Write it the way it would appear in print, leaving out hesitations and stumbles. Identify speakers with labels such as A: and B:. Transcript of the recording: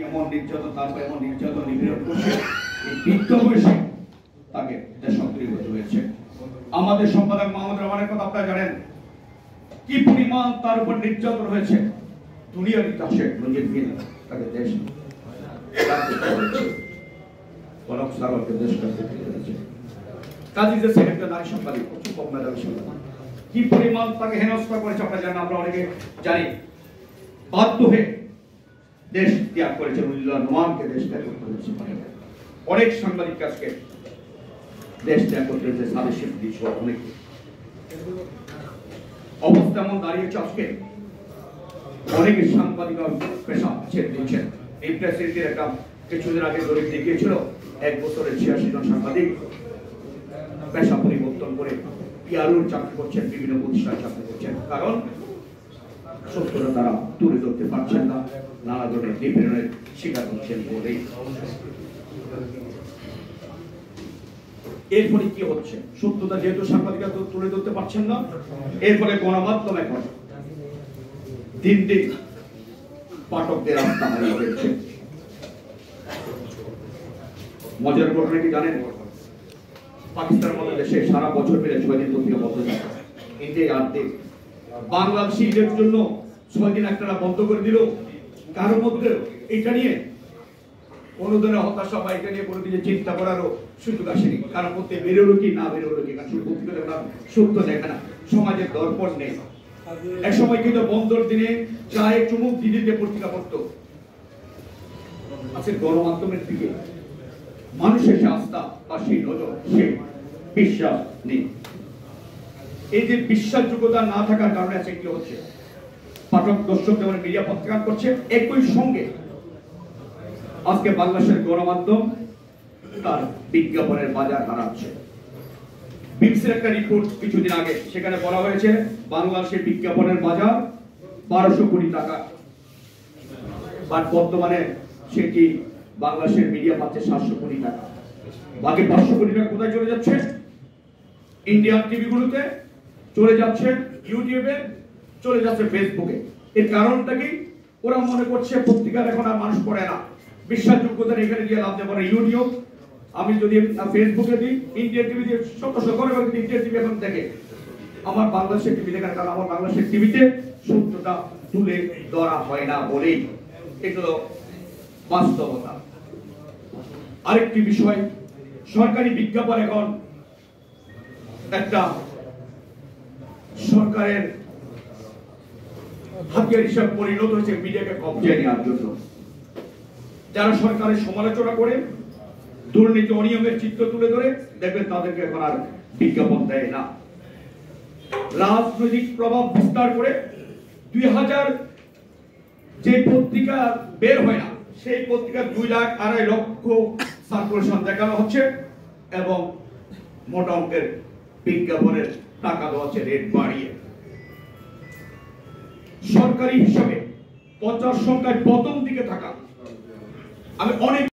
A: এমন নির্যাতন তারপর এমন নির্যাতন নিপীড়ন করছে এই বৃদ্ধ বয়সে তাকে দেশান্তরী হতে হয়েছে। আমাদের সম্পাদক মাহমুদ রহমানের কথা আপনারা জানেন কি পরিমাণ তার উপর নির্যাতন হয়েছে। দুনিয়ার ইতিহাসে নজিরবিহীন তাকে দেশ কনক সাগরকে দেশ কাছে ফিরেছে। কাজী যে একটা নারী সাংবাদিক প্রচুর কম মেধাবী সাংবাদিক কি পরিমাণ তাকে হেনস্থা করেছে আপনারা জানেন, আমরা অনেকে জানি। বাধ্য হয়ে দেশ ত্যাগ করেছে, মুজিবুর রহমানকে দেশ ত্যাগ করতে হয়েছে। অনেক সাংবাদিক আজকে দেশ ত্যাগ করতে হয়েছে, সাদেশের দৃশ্য অনেক অবস্থা এমন দাঁড়িয়েছে। আজকে অনেকে সাংবাদিক পেশা ছেড়ে দিচ্ছেন। এই প্রেসিডেন্টের একটা কিছুদিন আগে জরিপ দেখিয়েছিল 1 বছরে 86 জন সাংবাদিক পেশা পরিবর্তন করে পিআরওর চাকরি করছেন, বিভিন্ন প্রতিষ্ঠানে চাকরি করছেন। কারণ সত্যটা তারা তুলে ধরতে পারছেন না, নানা ধরনের নিপীড়নের শিকার হচ্ছেন বলেই। এর ফলে কি হচ্ছে, সত্যতা যেহেতু সাংবাদিকরা তুলে ধরতে পারছেন না, এর ফলে গণমাধ্যম এখন দিন দিন পাঠকদের আস্থা হারিয়ে ফেলছে। মজার ঘটনা কি জানেন, পাকিস্তানের মতো দেশে সারা বছর মিলে 6 দিন পত্রিকা বন্ধ থাকে। ইন্ডিয়া আনতে বাংলাদেশিদের জন্য 6 দিন একটা বন্ধ করে দিল। কারোর মধ্যে এটা নিয়ে কোন ধরনের হতাশা বা এটা নিয়ে কোনো কিছু চিন্তা করারও সুযোগ আসেনি। কারণ করতে বেরোলো কি না বেরোলো কি, কারণ পত্রিকা সত্য দেখে না, সমাজের দর্পণ নেই। এক সময় কিন্তু বন্ধর দিনে চায়ে চুমুক দিদিতে পত্রিকা পড়তো। আজকে গণমাধ্যমের দিকে মানুষের সে আস্থা বা সেই নজর, সে বিশ্বাস নেই। এই যে বিশ্বাসযোগ্যতা না থাকার কারণে আছে কি হচ্ছে, পাঠক দর্শক যেমন মিডিয়া প্রত্যাখ্যান করছে, একই সঙ্গে আজকে বাংলাদেশের গণমাধ্যম তার বিজ্ঞাপনের বাজার হারাচ্ছে। বিবিসির একটা রিপোর্ট কিছুদিন আগে, সেখানে বলা হয়েছে বাংলাদেশের বিজ্ঞাপনের বাজার 1200 কোটি টাকা, বাট বর্তমানে সেটি বাংলাদেশের মিডিয়া পাচ্ছে 700 কোটি টাকা। বাকি 500 কোটি টাকা কোথায় চলে যাচ্ছে? ইন্ডিয়ান টিভি গুলোতে চলে যাচ্ছে, ইউটিউবে চলে যাচ্ছে, ফেসবুকে। এর কারণটা কি? ওরা মনে করছে পত্রিকার এখন আর মানুষ পড়ে না, বিশ্বাসযোগ্যতা এখানে দিয়ে লাভ দেবো না। ইউটিউব আমি যদি ফেসবুকে দিই, ইন্ডিয়ান টিভি দিয়ে শত করে ইন্ডিয়ান টিভি এখন দেখে, আমার বাংলাদেশের টিভি দেখার কারণ আমার বাংলাদেশের টিভিতে সত্যটা তুলে ধরা হয় না বলেই। এগুলো বাস্তবতা। আরেকটি বিষয়, সরকারি বিজ্ঞাপন এখন একটা সরকারের হাতিয়ার হিসাবে পরিণত হয়েছে মিডিয়াকে কবজায় নেওয়ার জন্য। যারা সরকারের সমালোচনা করে, দুর্নীতি অনিয়মের চিত্র তুলে ধরে, দেখবেন তাদেরকে এখন আর বিজ্ঞাপন দেয় না। রাজনৈতিক প্রভাব বিস্তার করে 2000 যে পত্রিকা বের হয় না, সেই পত্রিকা 2 লাখ 2.5 লক্ষ সার্কুলেশন দেখানো হচ্ছে এবং মোটা অঙ্কের বিজ্ঞাপনের টাকা দেওয়া হচ্ছে রেট বাড়িয়ে। সরকারি হিসাবে 50 সংখ্যায় প্রথম দিকে থাকা, আমি অনেক